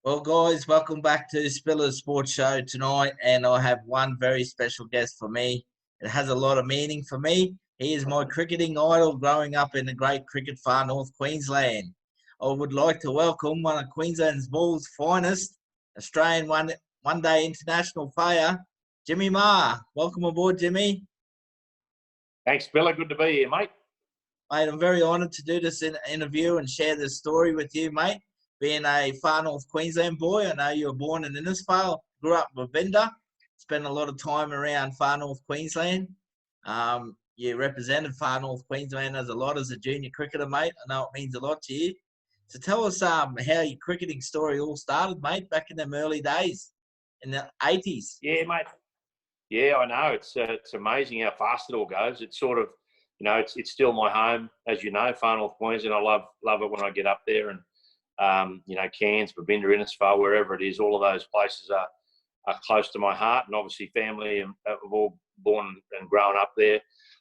Well, guys, welcome back to Spilla's Sports Show tonight, and I have one very special guest for me. It has a lot of meaning for me. He is my cricketing idol growing up in the great cricket far north Queensland. I would like to welcome one of Queensland's ball's finest, Australian one-day international player, Jimmy Maher. Welcome aboard, Jimmy. Thanks, Spilla. Good to be here, mate. Mate, I'm very honoured to do this interview and share this story with you, mate. Being a far north Queensland boy, I know you were born in Innisfail, grew up with Vinda, spent a lot of time around far north Queensland. You represented far north Queensland as a lot as a junior cricketer, mate. I know it means a lot to you. So tell us how your cricketing story all started, mate, back in them early days in the 80s. Yeah, mate. Yeah, I know. It's amazing how fast it all goes. It's sort of, it's still my home, as you know, far north Queensland. I love it when I get up there and, Cairns, Babinda, Innisfail, wherever it is, all of those places are close to my heart. And obviously family have all born and grown up there.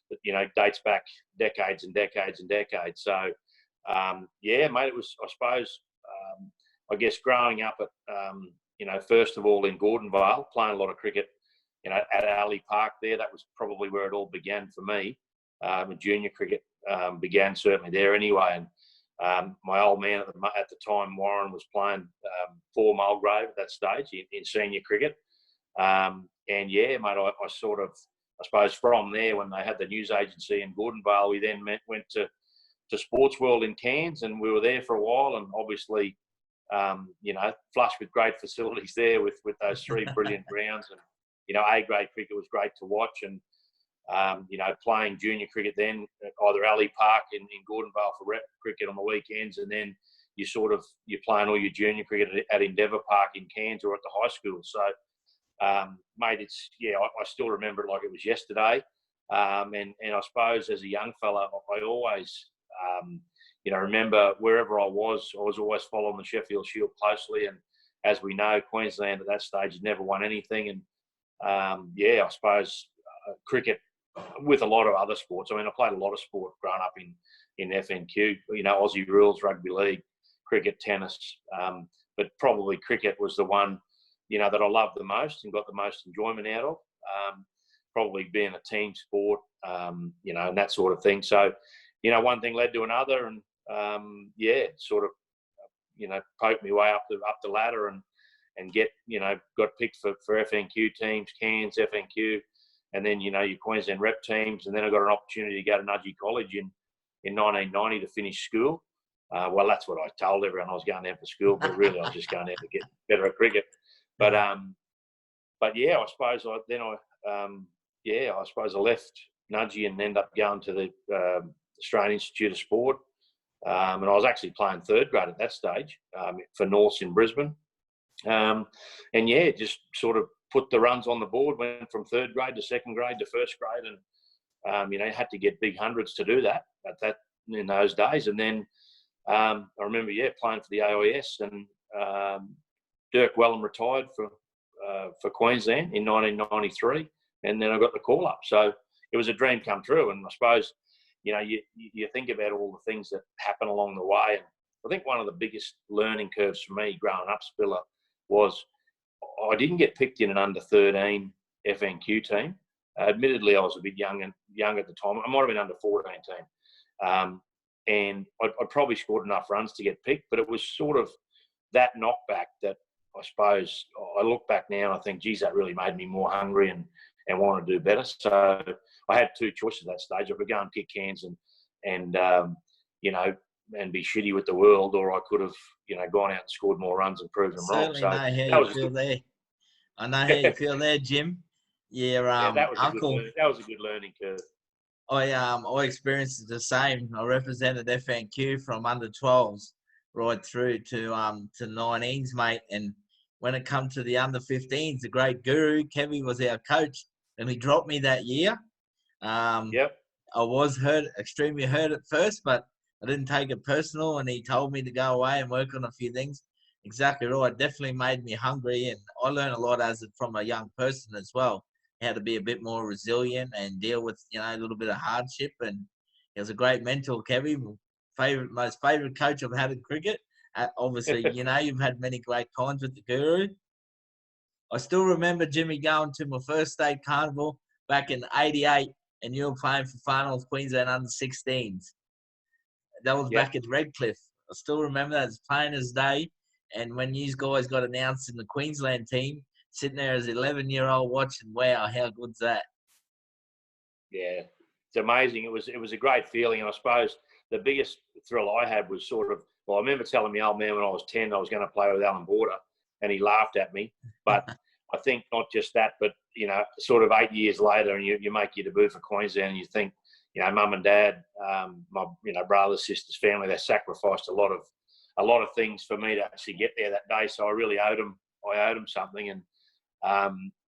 But, dates back decades and decades and decades. So, yeah, mate, it was, I suppose, I guess growing up at, first of all in Gordonvale, playing a lot of cricket, at Ali Park there. That was probably where it all began for me. Junior cricket began certainly there anyway. And my old man at the time, Warren, was playing for Mulgrave at that stage in senior cricket. And yeah, mate, I suppose from there, when they had the news agency in Gordonvale, we then went to Sports World in Cairns, and we were there for a while, and obviously, flush with great facilities there with those three brilliant grounds. And, A-grade cricket was great to watch. And, playing junior cricket then at either Ali Park in Gordonvale for rep cricket on the weekends, and then you're playing all your junior cricket at Endeavour Park in Cairns or at the high school. So, mate, I still remember it like it was yesterday. And I suppose as a young fella, I always, remember wherever I was always following the Sheffield Shield closely. And as we know, Queensland at that stage had never won anything. And, I suppose cricket, with a lot of other sports. I mean, I played a lot of sport growing up in FNQ, Aussie rules, rugby league, cricket, tennis. But probably cricket was the one, that I loved the most and got the most enjoyment out of. Probably being a team sport, and that sort of thing. So, one thing led to another, and poked me way up the ladder and got picked for FNQ teams, Cairns, FNQ. And then, your Queensland rep teams. And then I got an opportunity to go to Nudgee College in 1990 to finish school. Well, that's what I told everyone I was going there for school, but really I was just going there to get better at cricket. But yeah, I suppose I left Nudgee and ended up going to the Australian Institute of Sport. And I was actually playing third grade at that stage for Norths in Brisbane. Just sort of put the runs on the board, went from third grade to second grade to first grade, and had to get big hundreds to do that in those days. And then I remember playing for the AIS, and Dirk Wellham retired for Queensland in 1993, and then I got the call up. So it was a dream come true. And I suppose you think about all the things that happen along the way. And I think one of the biggest learning curves for me growing up, Spilla, was I didn't get picked in an under-13 FNQ team. Admittedly, I was a bit young at the time. I might have been under-14 team. And I'd probably scored enough runs to get picked, but it was sort of that knockback that I suppose I look back now and I think, geez, that really made me more hungry and want to do better. So I had two choices at that stage. I could go and kick cans and be shitty with the world, or I could have, gone out and scored more runs and proved them wrong. So know how you feel there. I know how you feel there, Jim. Yeah, that was uncle. That was a good learning curve. I experienced the same. I represented FNQ from under 12s right through to 19s, mate. And when it come to the under 15s, the great guru Kevin was our coach, and he dropped me that year. Yep. I was extremely hurt at first, but I didn't take it personal, and he told me to go away and work on a few things. Exactly right. It definitely made me hungry, and I learned a lot from a young person as well, how to be a bit more resilient and deal with, a little bit of hardship. And he was a great mentor, Kevin. Most favorite coach I've had in cricket. Obviously, you've had many great times with the Guru. I still remember, Jimmy, going to my first state carnival back in '88, and you were playing for Far North Queensland under 16s. That was back at Redcliffe. I still remember that as plain as day. And when you guys got announced in the Queensland team, sitting there as an 11-year-old watching, wow, how good's that? Yeah, it's amazing. It was a great feeling. And I suppose the biggest thrill I had was I remember telling my old man when I was 10 I was going to play with Alan Border, and he laughed at me. But I think not just that, but, sort of 8 years later, and you make your debut for Queensland, and you think, mum and dad, my brothers, sisters, family, they sacrificed a lot of things for me to actually get there that day. So I really owed them. I owed them something, and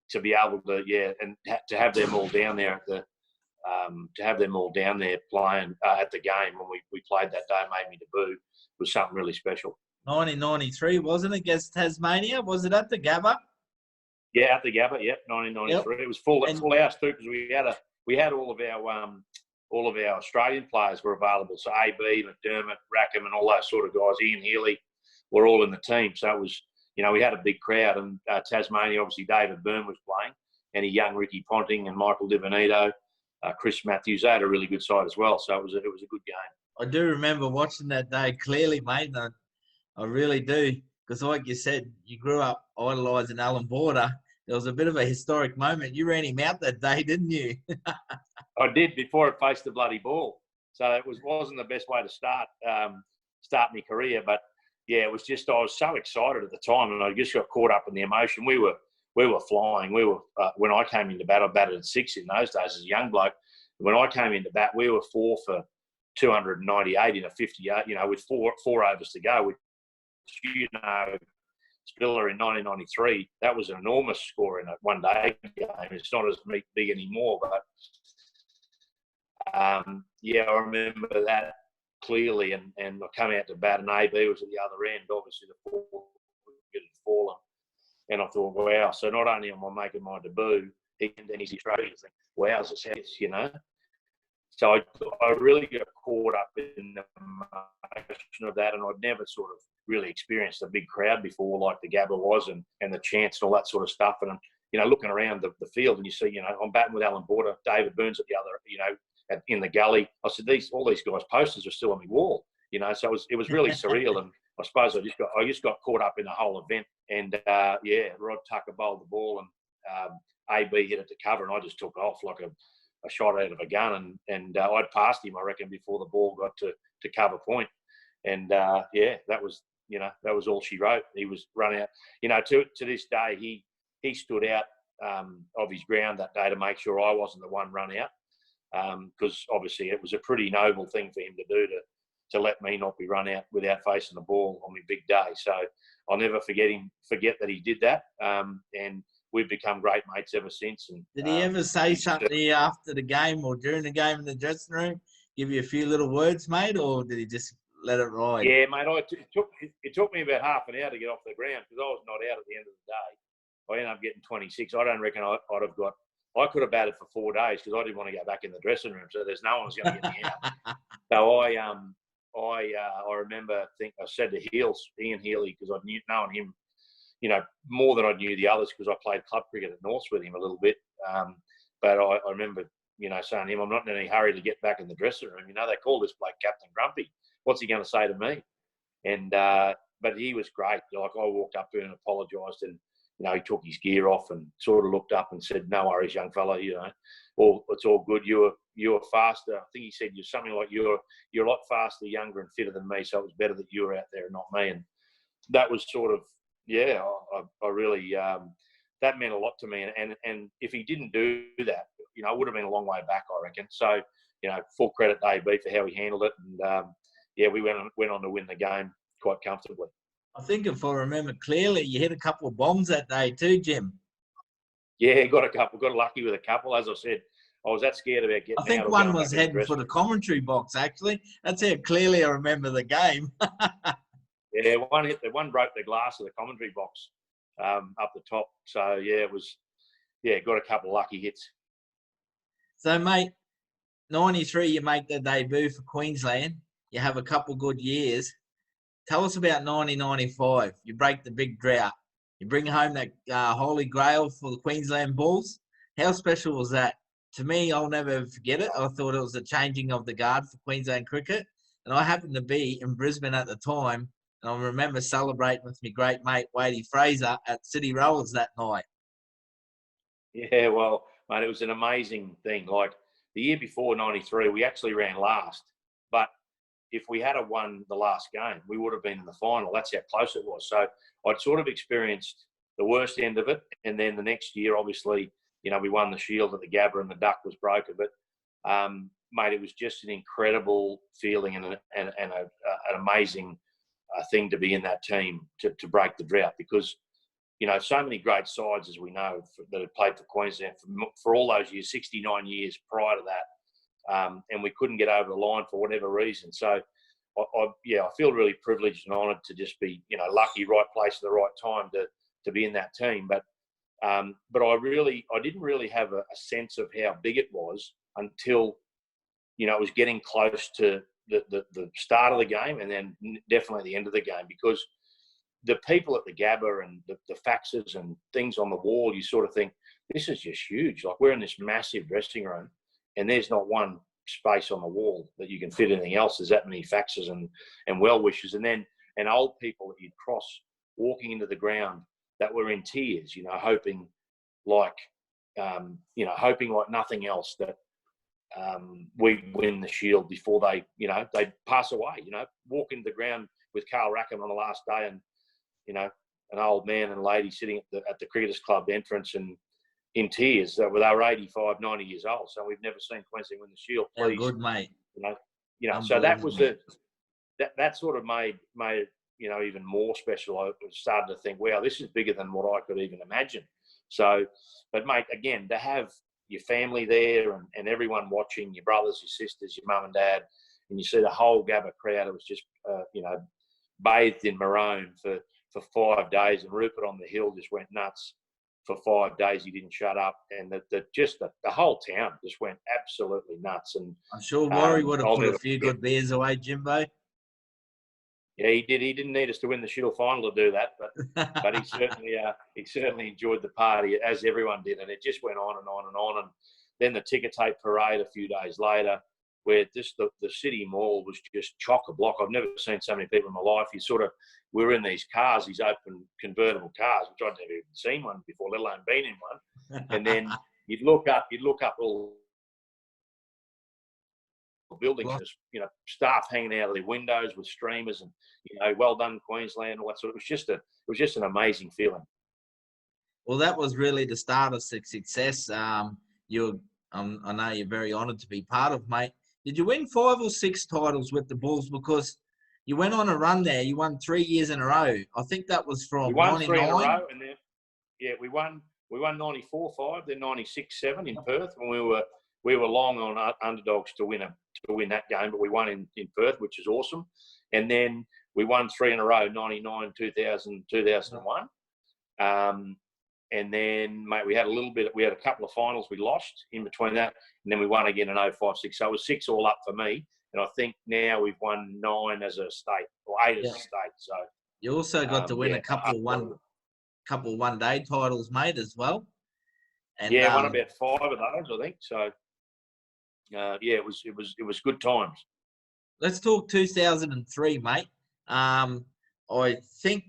to be able to, and to have them all down there playing at the game when we played that day, made me debut, was something really special. 1993, wasn't it, against Tasmania? Was it at the Gabba? Yeah, at the Gabba. Yep, 1993. Yep. It was full house too, because we had all of our Australian players were available. So AB, McDermott, Rackham, and all those sort of guys. Ian Healy were all in the team. So it was, we had a big crowd. And Tasmania, obviously, David Byrne was playing, and a young Ricky Ponting and Michael Di Benito, Chris Matthews. They had a really good side as well. So it was a good game. I do remember watching that day clearly, mate. I really do, because like you said, you grew up idolising Alan Border. There was a bit of a historic moment. You ran him out that day, didn't you? I did, before it faced the bloody ball. So it wasn't the best way to start my career. But yeah, it was just, I was so excited at the time, and I just got caught up in the emotion. We were flying. We were when I came into bat, I batted at 6 in those days as a young bloke. When I came into bat, we were 4 for 298 in a 58. With four overs to go. With Spilla in 1993, that was an enormous score in a one-day game. It's not as big anymore, but I remember that clearly. And I came out to bat, and AB was at the other end. Obviously, the ball had fallen, and I thought, wow. So not only am I making my debut, and then he's Australian. Wow, it's this, So I really got caught up in the emotion of that, and I'd never sort of really experienced a big crowd before, like the Gabba was, and the chants and all that sort of stuff. And looking around the field, and you see, I'm batting with Alan Border, David Burns at the other, in the gully. I said, all these guys' posters are still on my wall, So it was really surreal. And I suppose I just got caught up in the whole event. And Rod Tucker bowled the ball, and AB hit it to cover, and I just took off like a shot out of a gun, and I'd passed him, I reckon, before the ball got to cover point. And that was all she wrote. He was run out. To this day, he stood out of his ground that day to make sure I wasn't the one run out, because obviously it was a pretty noble thing for him to do, to let me not be run out without facing the ball on my big day. So I'll never forget that he did that, and we've become great mates ever since. And did he ever say something to you after the game or during the game in the dressing room? Give you a few little words, mate, or did he just let it ride? Yeah, mate. It took me about half an hour to get off the ground, because I was not out at the end of the day. I ended up getting 26. I don't reckon I'd have got. I could have batted for 4 days, because I didn't want to go back in the dressing room. So there's no one was going to get me out. So I remember. I said to Ian Healy, because I'd known him, more than I knew the others, because I played club cricket at Norths with him a little bit. But I remember, saying to him, I'm not in any hurry to get back in the dressing room. They call this bloke Captain Grumpy. What's he going to say to me? And but he was great. Like, I walked up to him and apologised, and he took his gear off and sort of looked up and said, "No worries, young fella. It's all good. You were faster." I think he said, "You're something like you're a lot faster, younger, and fitter than me. So it was better that you were out there and not me." And that was sort of, I really that meant a lot to me. And if he didn't do that, it would have been a long way back, I reckon. So full credit to AB for how he handled it. And we went on to win the game quite comfortably. I think if I remember clearly, you hit a couple of bombs that day too, Jim. Yeah, got lucky with a couple. As I said, I was that scared about getting out. I think one was heading for the commentary box, actually. That's how clearly I remember the game. Yeah, one broke the glass of the commentary box up the top. So it was, got a couple of lucky hits. So, mate, 93, you make the debut for Queensland. You have a couple good years. tell us about 1995. You break the big drought. You bring home that holy grail for the Queensland Bulls. How special was that? To me, I'll never forget it. I thought it was the changing of the guard for Queensland cricket. And I happened to be in Brisbane at the time. And I remember celebrating with my great mate, Wadey Fraser, at City Rollers that night. Yeah, well, mate, it was an amazing thing. Like the year before, 93, we actually ran last. But if we had won the last game, we would have been in the final. That's how close it was. So I'd sort of experienced the worst end of it. And then the next year, obviously, you know, we won the Shield at the Gabba and the duck was broken. But, mate, it was just an incredible feeling and an amazing thing to be in that team to break the drought because, you know, so many great sides, as we know, that had played for Queensland for all those years, 69 years prior to that. And we couldn't get over the line for whatever reason. So, I feel really privileged and honoured to just be, you know, lucky, right place at the right time to be in that team. But I didn't really have a sense of how big it was until, you know, it was getting close to the start of the game and then definitely the end of the game because the people at the Gabba and the faxes and things on the wall, you sort of think, this is just huge. Like we're in this massive dressing room and there's not one space on the wall that you can fit anything else. There's that many faxes and well-wishers. And old people that you'd cross walking into the ground that were in tears, you know, hoping like nothing else that we win the Shield before they pass away, you know, walk into the ground with Carl Rackham on the last day and, you know, an old man and lady sitting at the Cricketers Club entrance and in tears. They were 85, 90 years old. So we've never seen Queensland win the Shield. Please, good, mate. You know. So that was that sort of made you know even more special. I started to think, wow, this is bigger than what I could even imagine. So, but mate, again, to have your family there and everyone watching, your brothers, your sisters, your mum and dad, and you see the whole Gabba crowd. It was just you know, bathed in maroon for 5 days, and Rupert on the hill just went nuts for 5 days. He didn't shut up, and the whole town just went absolutely nuts. And I'm sure Warry would have put a few good beers away, Jimbo. Yeah, he did. He didn't need us to win the Shield final to do that, but he certainly enjoyed the party, as everyone did, and it just went on and on and on. And then the ticker tape parade a few days later, where just the city mall was just chock-a-block. I've never seen so many people in my life. We were in these cars, these open convertible cars, which I'd never even seen one before, let alone been in one. And then you'd look up all buildings, just, you know, staff hanging out of their windows with streamers and, you know, well done Queensland, all that sort of. It was just an amazing feeling. Well, that was really the start of success. I know you're very honoured to be part of, mate. Did you win 5 or 6 titles with the Bulls? Because you went on a run there. You won 3 years in a row. I think that was from 99. We won 3 in a row, and then we won 94-5, then 96-7 in Perth when we were long on underdogs to win that game, but we won in Perth, which is awesome. And then we won 3 in a row, 99, 2000, 2001. And then, mate, we had a couple of finals we lost in between that, and then we won again in 05-06. So it was 6 all up for me, and I think now we've won 9 as a state, or 8 as a state. So you also got to win a couple one-day titles, mate, as well. And won about 5 of those, I think. So it was good times. Let's talk 2003, mate. I think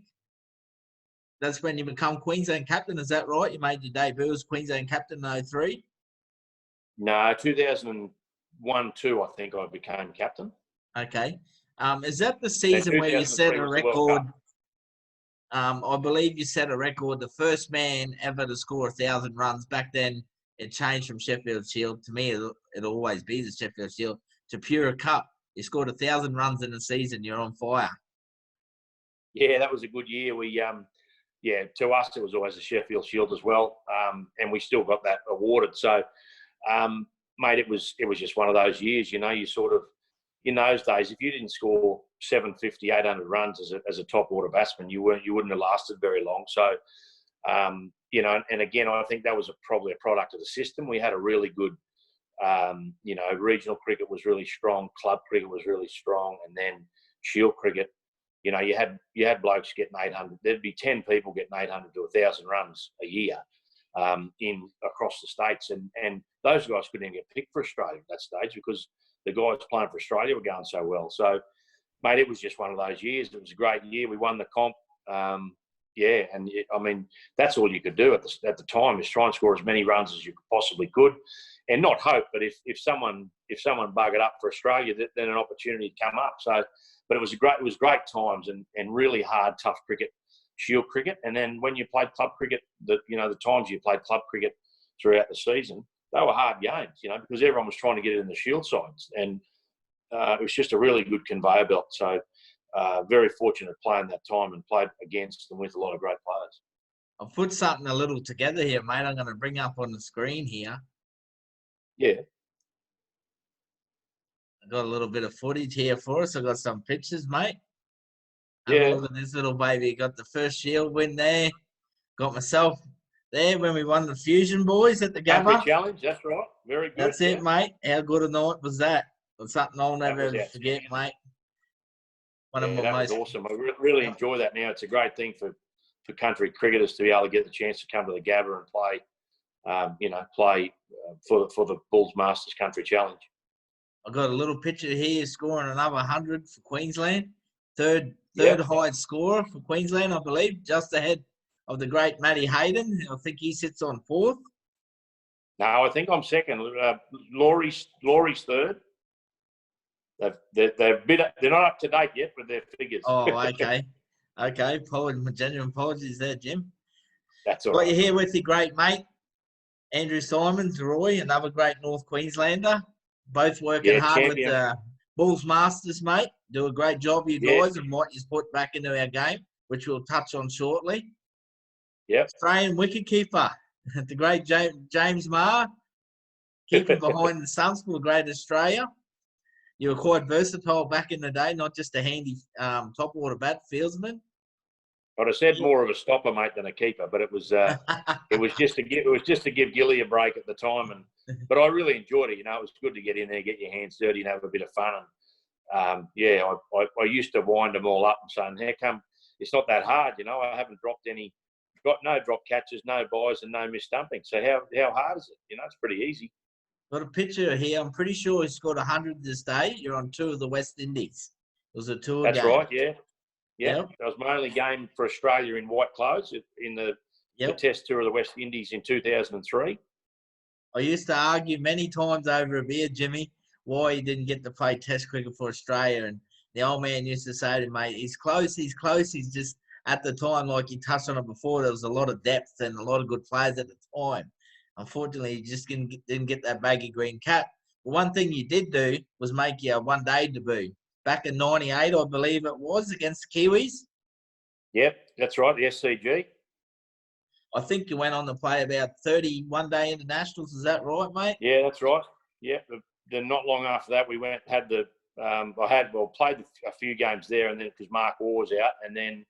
that's when you become Queensland captain. Is that right? You made your debut as Queensland captain in 03? No, 2001-2, I think I became captain. Okay. Is that the season where you set a record? I believe you set a record, the first man ever to score 1,000 runs. Back then, it changed from Sheffield Shield. To me, it'll always be the Sheffield Shield to Pura Cup. You scored 1,000 runs in a season. You're on fire. Yeah, that was a good year. We to us, it was always a Sheffield Shield as well, and we still got that awarded. So, mate, it was just one of those years. You know, you sort of, in those days, if you didn't score 750, 800 runs as a top order batsman, you wouldn't have lasted very long. So, you know, and again, I think that was probably a product of the system. We had a really good, you know, regional cricket was really strong, club cricket was really strong, and then Shield cricket you know, you had blokes getting 800. There'd be 10 people getting 800 to 1,000 runs a year in across the states, and those guys couldn't even get picked for Australia at that stage because the guys playing for Australia were going so well. So, mate, it was just one of those years. It was a great year. We won the comp. Yeah, and I mean, that's all you could do at the time, is try and score as many runs as you possibly could, and not hope. But if someone buggered up for Australia, then an opportunity would come up. So, but it was great times and really hard, tough cricket, Shield cricket. And then when you played club cricket, the times you played club cricket throughout the season, they were hard games, because everyone was trying to get it in the Shield sides, and it was just a really good conveyor belt. So. Very fortunate playing that time and played against and with a lot of great players. I've put something a little together here, mate. I'm going to bring up on the screen here. Yeah. I've got a little bit of footage here for us. I've got some pictures, mate. Yeah. Have a look at this little baby. Got the first Shield win there. Got myself there when we won the Fusion Boys at the Gabba. Country Challenge, that's right. Very good. That's it, mate. How good a night was that? It was something I'll never ever forget, mate. That was awesome. I really enjoy that now. It's a great thing for country cricketers to be able to get the chance to come to the Gabba and play, for the Bulls Masters Country Challenge. I got a little picture here scoring another 100 for Queensland. Third highest scorer for Queensland, I believe, just ahead of the great Matty Hayden. I think he sits on fourth. No, I think I'm second. Laurie's third. They're not up to date yet with their figures. Oh, okay. Okay. Genuine apologies there, Jim. That's all right. Got you here with your great mate, Andrew Simons, Roy, another great North Queenslander. Both working hard champion with the Bulls Masters, mate. Do a great job, you guys, and what you've put back into our game, which we'll touch on shortly. Yep. Australian wicketkeeper, the great James Maher, keeping behind the stumps for Great Australia. You were quite versatile back in the day, not just a handy top order bat fieldsman. I'd have said more of a stopper, mate, than a keeper, but it was just to give Gilly a break at the time, but I really enjoyed it. It was good to get in there, get your hands dirty, and have a bit of fun. And I used to wind them all up and saying, "How come it's not that hard?" I haven't got no drop catches, no buys, and no missed stumping. So how hard is it? It's pretty easy. Got a picture here. I'm pretty sure he scored 100 this day. You're on tour of the West Indies. It was a tour game. That's right, yeah. Yep. I was my only game for Australia in white clothes in the Test tour of the West Indies in 2003. I used to argue many times over a beer, Jimmy, why he didn't get to play Test cricket for Australia. And the old man used to say to me, mate, he's close. He's just, at the time, like you touched on it before, there was a lot of depth and a lot of good players at the time. Unfortunately, you just didn't get that baggy green cap. But one thing you did do was make your one-day debut. Back in 98, I believe it was, against the Kiwis. Yep, that's right, the SCG. I think you went on to play about 30 one-day internationals. Is that right, mate? Yeah, that's right. Yeah, then not long after that, we played a few games there, and then because Mark Waugh was out, and then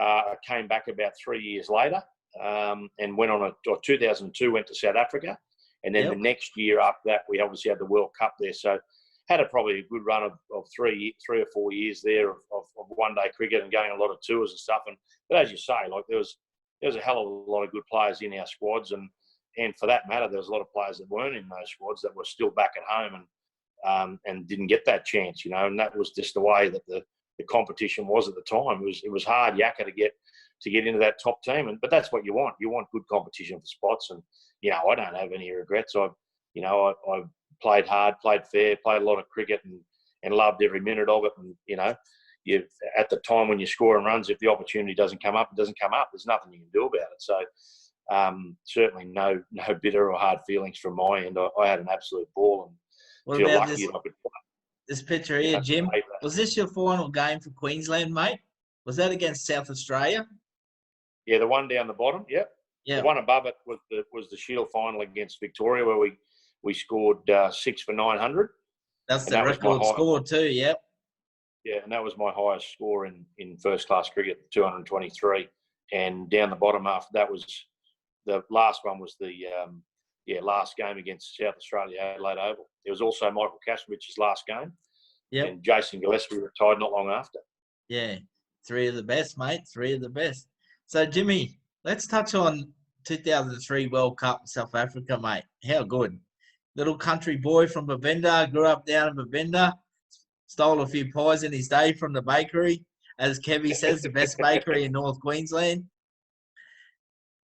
I came back about 3 years later. And went on 2002 went to South Africa, and then the next year after that we obviously had the World Cup there. So had probably a good run of 3 or 4 years there of one-day cricket and going a lot of tours and stuff. But as you say, like there was a hell of a lot of good players in our squads, and for that matter, there was a lot of players that weren't in those squads that were still back at home and didn't get that chance, And that was just the way that the competition was at the time. It was hard yakka to get into that top team, but that's what you want. You want good competition for spots, and I don't have any regrets. I played hard, played fair, played a lot of cricket, and loved every minute of it. And you at the time when you're scoring runs, if the opportunity doesn't come up, it doesn't come up. There's nothing you can do about it. So certainly no bitter or hard feelings from my end. I had an absolute ball and feel lucky that I could play. This picture here, Jim, was this your final game for Queensland, mate? Was that against South Australia? Yeah, the one down the bottom. Yep. Yeah. The one above it was the Shield final against Victoria, where we scored 6 for 900. That's the record score too. Yep. Yeah, and that was my highest score in first class cricket, 223. And down the bottom after that was the last one was the last game against South Australia, Adelaide Oval. It was also Michael Kastrovich's last game. Yep. And Jason Gillespie retired not long after. Yeah, three of the best, mate. Three of the best. So, Jimmy, let's touch on 2003 World Cup in South Africa, mate. How good. Little country boy from Babinda, grew up down in Babinda, stole a few pies in his day from the bakery. As Kevy says, the best bakery in North Queensland.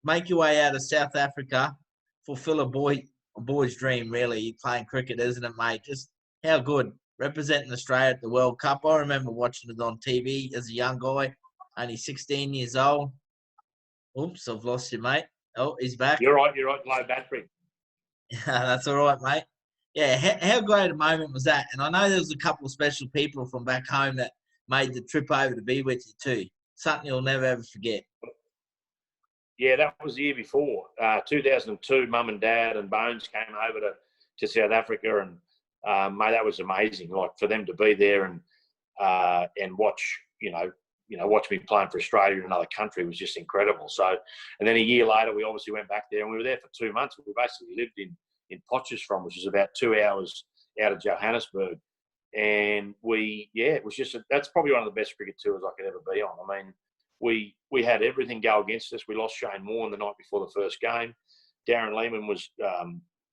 Make your way out of South Africa, fulfill a boy's dream, really, playing cricket, isn't it, mate? Just how good. Representing Australia at the World Cup. I remember watching it on TV as a young guy, only 16 years old. Oops, I've lost you, mate. Oh, he's back. You're right. Low battery. That's all right, mate. Yeah, how great a moment was that? And I know there was a couple of special people from back home that made the trip over to be with you too. Something you'll never ever forget. Yeah, that was the year before. 2002, Mum and Dad and Bones came over to South Africa, and mate, that was amazing. Like for them to be there and watch, watch me playing for Australia in another country was just incredible. So, and then a year later, we obviously went back there, and we were there for 2 months. We basically lived in Potchefstroom, which is about 2 hours out of Johannesburg. And it was just that's probably one of the best cricket tours I could ever be on. I mean, we had everything go against us. We lost Shane Warne the night before the first game. Darren Lehman was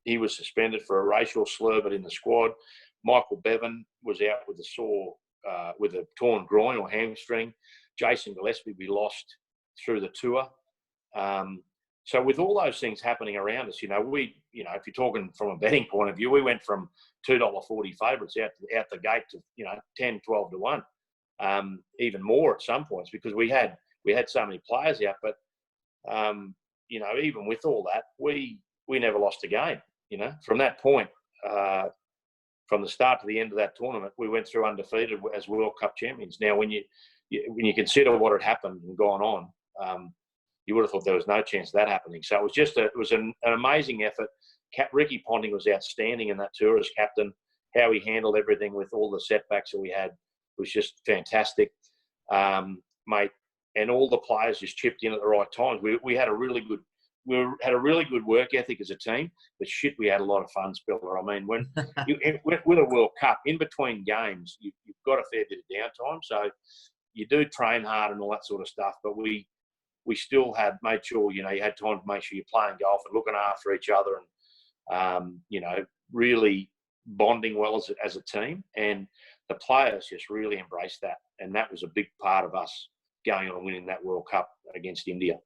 he was suspended for a racial slur, but in the squad. Michael Bevan was out with with a torn groin or hamstring. Jason Gillespie we lost through the tour. So with all those things happening around us, if you're talking from a betting point of view, we went from $2.40 favourites out the gate to 10, 12 to 1. Even more at some points because we had so many players out. But even with all that, we never lost a game. From that point, from the start to the end of that tournament, we went through undefeated as World Cup champions. Now, when you consider what had happened and gone on, you would have thought there was no chance of that happening. So it was an amazing effort. Ricky Ponting was outstanding in that tour as captain. How he handled everything with all the setbacks that we had was just fantastic, mate. And all the players just chipped in at the right times. We had a really good work ethic as a team, but shit, we had a lot of fun, Spiller. I mean, with a World Cup, in between games, you've got a fair bit of downtime, so you do train hard and all that sort of stuff. But we still had made sure you had time to make sure you're playing golf and looking after each other, and really bonding well as a team. And the players just really embraced that, and that was a big part of us going on and winning that World Cup against India.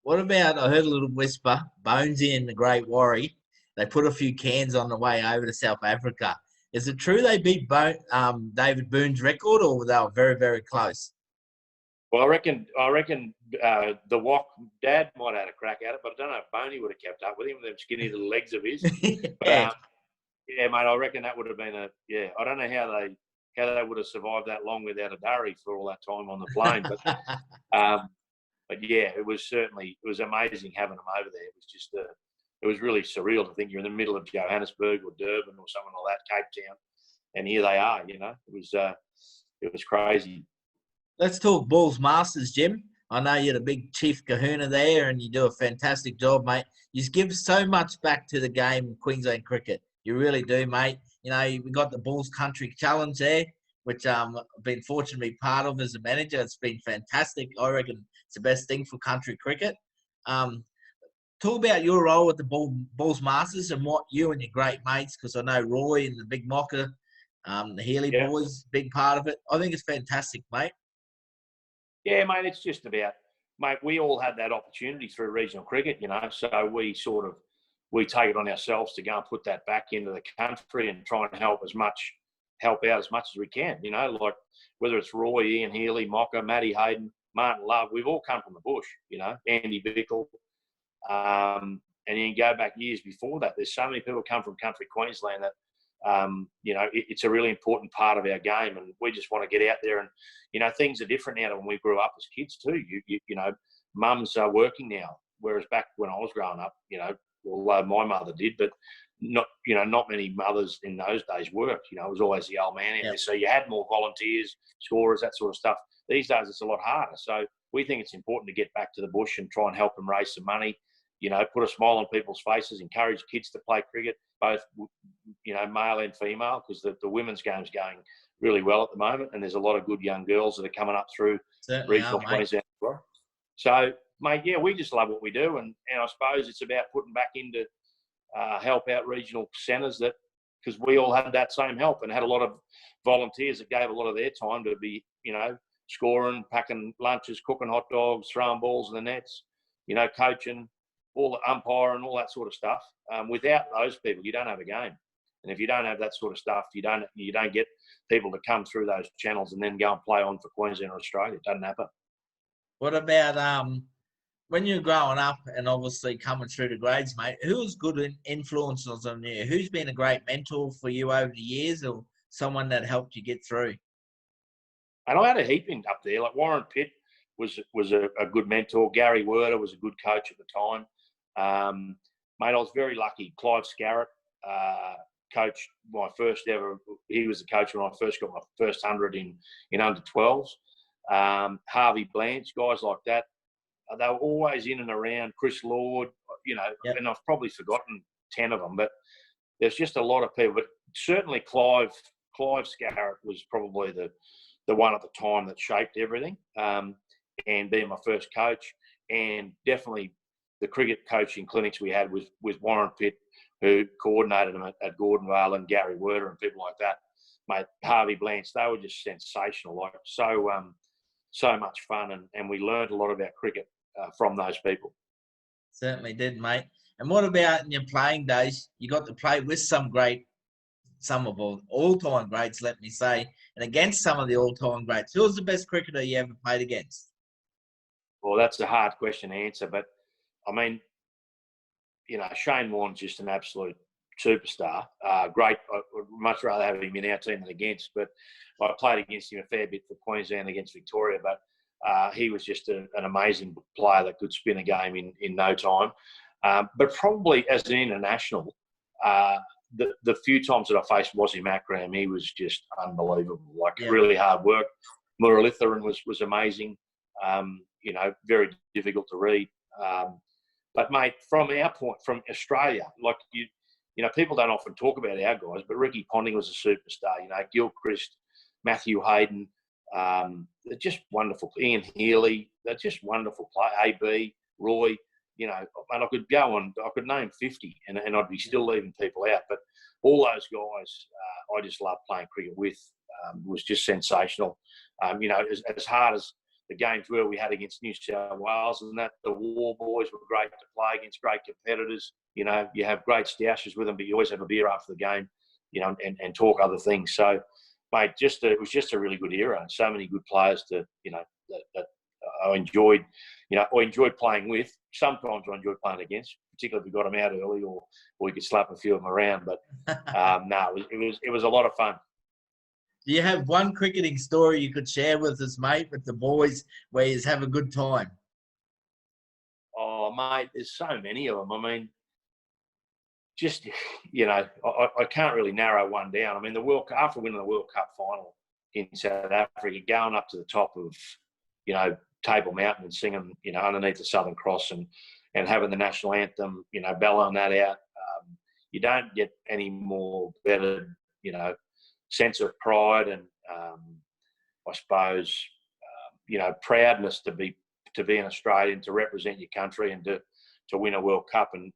What about, I heard a little whisper, Bonesy and the Great Warrie, they put a few cans on the way over to South Africa. Is it true they beat David Boone's record, or they were very, very close? Well, I reckon the Wok Dad might have had a crack at it, but I don't know if Boney would have kept up with him, them skinny little legs of his. But, yeah, mate, I reckon that would have been I don't know how they would have survived that long without a durry for all that time on the plane. But yeah, it was amazing having them over there. It was just it was really surreal to think you're in the middle of Johannesburg or Durban or something like that, Cape Town, and here they are. It was crazy. Let's talk Bulls Masters, Jim. I know you're the big chief kahuna there, and you do a fantastic job, mate. You give so much back to the game of Queensland cricket. You really do, mate. We got the Bulls Country Challenge there, which I've been fortunate to be part of as a manager. It's been fantastic. I reckon it's the best thing for country cricket. Talk about your role with the Bulls Masters and what you and your great mates, because I know Roy and the Big Mocker, the Healy boys, big part of it. I think it's fantastic, mate. Yeah, mate, it's just about, mate, we all had that opportunity through regional cricket, so we take it on ourselves to go and put that back into the country and try and help out as much as we can, like whether it's Roy, Ian Healy, Mocker, Matty Hayden, Martin Love, we've all come from the bush, Andy Bickle. And you can go back years before that. There's so many people come from country Queensland that, it's a really important part of our game, and we just want to get out there. And things are different now than when we grew up as kids too. Mums are working now, whereas back when I was growing up, although my mother did, but not many mothers in those days worked. It was always the old man out there. So you had more volunteers, scorers, that sort of stuff. These days it's a lot harder. So we think it's important to get back to the bush and try and help them raise some money. Put a smile on people's faces, encourage kids to play cricket, both, male and female, because the women's game's going really well at the moment, and there's a lot of good young girls that are coming up through Certainly regional are, mate. Queensland as well. So, mate, yeah, we just love what we do, and I suppose it's about putting back into help out regional centres, that because we all had that same help and had a lot of volunteers that gave a lot of their time to be, scoring, packing lunches, cooking hot dogs, throwing balls in the nets, coaching, all the umpiring, all that sort of stuff. Without those people, you don't have a game. And if you don't have that sort of stuff, you don't get people to come through those channels and then go and play on for Queensland or Australia. It doesn't happen. What about when you're growing up and obviously coming through the grades, mate? Who's good influences on you? Who's been a great mentor for you over the years, or someone that helped you get through? And I had a heap in up there. Like Warren Pitt was a good mentor. Gary Werder was a good coach at the time. Mate, I was very lucky. Clive Scarrett coached my first ever. He was the coach when I first got my first 100 in under 12s. Harvey Blanche, guys like that. They were always in and around. Chris Lord, Yep. And I've probably forgotten 10 of them, but there's just a lot of people. But certainly Clive Scarrett was probably the one at the time that shaped everything, and being my first coach. And definitely the cricket coaching clinics we had with Warren Pitt, who coordinated them at Gordonvale, and Gary Werder and people like that. Mate, Harvey Blanche, they were just sensational. Like so much fun, and we learned a lot about cricket from those people. Certainly did, mate. And what about in your playing days? You got to play with some of all-time greats, let me say, and against some of the all-time greats. Who was the best cricketer you ever played against? Well, that's a hard question to answer, but I mean, Shane Warne's just an absolute superstar. Great. I'd much rather have him in our team than against, but I played against him a fair bit for Queensland against Victoria, but he was just an amazing player that could spin a game in no time. But probably as an international, the few times that I faced Wasim Akram, he was just unbelievable. Really hard work. Muralitharan was amazing. Very difficult to read. But mate, from our point, from Australia, people don't often talk about our guys, but Ricky Ponting was a superstar. Gilchrist, Matthew Hayden, they're just wonderful. Ian Healy, they're just wonderful players. AB, Roy, and I could go on. I could name 50, and I'd be still leaving people out. But all those guys, I just love playing cricket with. Was just sensational. As hard as the games we had against New South Wales, and that the War Boys were great to play against, great competitors. You have great stoushes with them, but you always have a beer after the game, and talk other things. So, mate, it was just a really good era. So many good players that I enjoyed. I enjoyed playing with. Sometimes I enjoyed playing against, particularly if we got them out early, or we could slap a few of them around. But no, it was a lot of fun. Do you have one cricketing story you could share with us, mate, with the boys, where you have a good time? Oh, mate, there's so many of them. I mean, just, I can't really narrow one down. I mean, after winning the World Cup final in South Africa, going up to the top of, Table Mountain and singing, underneath the Southern Cross, and having the national anthem, bellowing that out, you don't get any more better, sense of pride and I suppose proudness to be an Australian, to represent your country, and to win a World Cup, and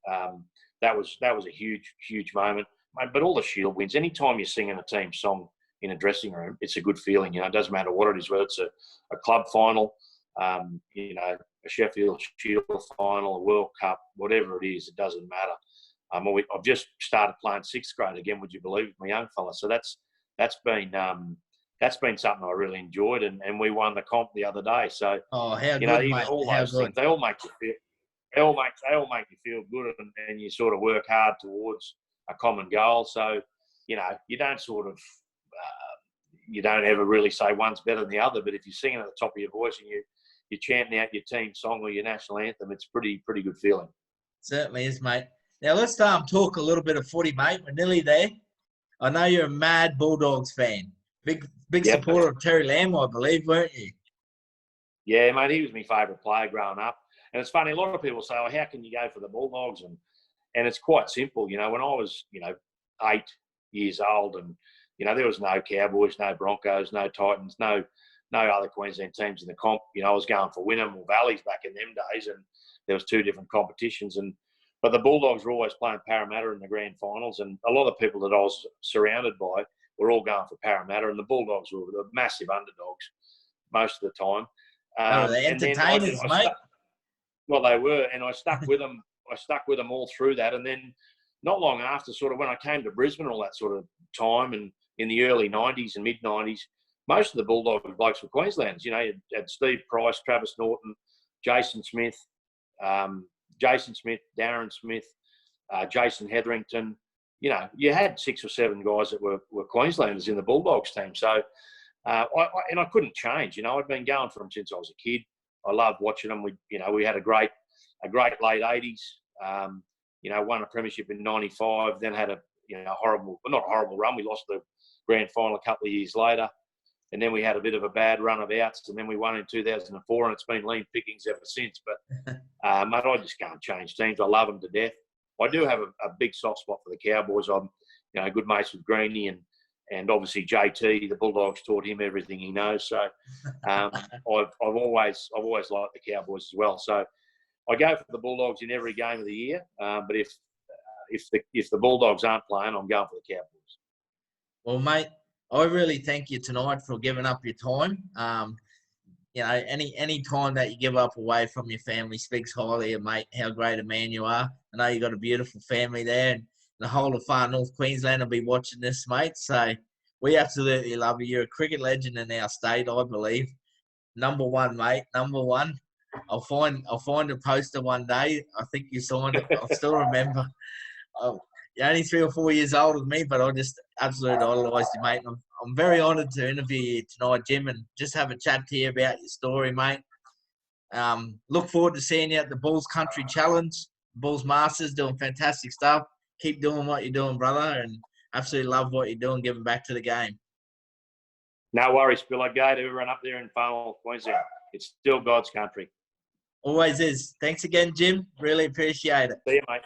that was a huge moment. But all the Shield wins, anytime you're singing a team song in a dressing room, it's a good feeling. It doesn't matter what it is, whether it's a club final, a Sheffield Shield final, a World Cup, whatever it is, it doesn't matter. I've just started playing sixth grade again, would you believe it, my young fella? So that's been something I really enjoyed, and we won the comp the other day. So how good, mate. All how those good. things, they all make you feel good, and you sort of work hard towards a common goal. So you don't sort of you don't ever really say one's better than the other, but if you're singing at the top of your voice and you're chanting out your team song or your national anthem, it's pretty good feeling. Certainly is, mate. Now let's talk a little bit of footy, mate. We're nearly there. I know you're a mad Bulldogs fan. Big supporter of Terry Lamb, I believe, weren't you? Yeah, mate, he was my favourite player growing up. And it's funny, a lot of people say, oh, how can you go for the Bulldogs? And it's quite simple. When I was, 8 years old, and You know, there was no Cowboys, no Broncos, no Titans, no other Queensland teams in the comp. You know, I was going for Wynnum or Valleys back in them days, and there was 2 different competitions. But the Bulldogs were always playing Parramatta in the grand finals, and a lot of people that I was surrounded by were all going for Parramatta, and the Bulldogs were the massive underdogs most of the time. Oh, the And then entertainers, mate. Well, they were, and I stuck with them. I stuck with them all through that, and then not long after, sort of when I came to Brisbane, all that sort of time, and in the early '90s and mid '90s, most of the Bulldog blokes were Queenslanders. You know, you had Steve Price, Travis Norton, Jason Smith, Darren Smith, Jason Hetherington. You know, you had 6 or 7 guys that were Queenslanders in the Bulldogs team. So, I couldn't change. You know, I'd been going for them since I was a kid. I loved watching them. We had a great late '80s. You know, won a premiership in '95. Then had not a horrible run. We lost the grand final a couple of years later, and then we had a bit of a bad run of outs, and then we won in 2004, and it's been lean pickings ever since. But mate, I just can't change teams. I love them to death. I do have a big soft spot for the Cowboys. I'm, good mates with Greeny and obviously JT. The Bulldogs taught him everything he knows. So I've always liked the Cowboys as well. So I go for the Bulldogs in every game of the year. But if the Bulldogs aren't playing, I'm going for the Cowboys. Well, mate, I really thank you tonight for giving up your time. Any time that you give up away from your family speaks highly of, mate, how great a man you are. I know you've got a beautiful family there, and the whole of far North Queensland will be watching this, mate. So we absolutely love you. You're a cricket legend in our state, I believe. Number 1, mate. Number 1. I'll find a poster one day. I think you signed it. I'll still remember. You're only 3 or 4 years older than me, but I just absolutely idolised you, mate. And I'm very honoured to interview you tonight, Jim, and just have a chat to you about your story, mate. Look forward to seeing you at the Bulls Country Challenge, Bulls Masters, doing fantastic stuff. Keep doing what you're doing, brother, and absolutely love what you're doing, giving back to the game. No worries, Spilla. Go to everyone up there in far North Queensland. It's still God's country. Always is. Thanks again, Jim. Really appreciate it. See you, mate.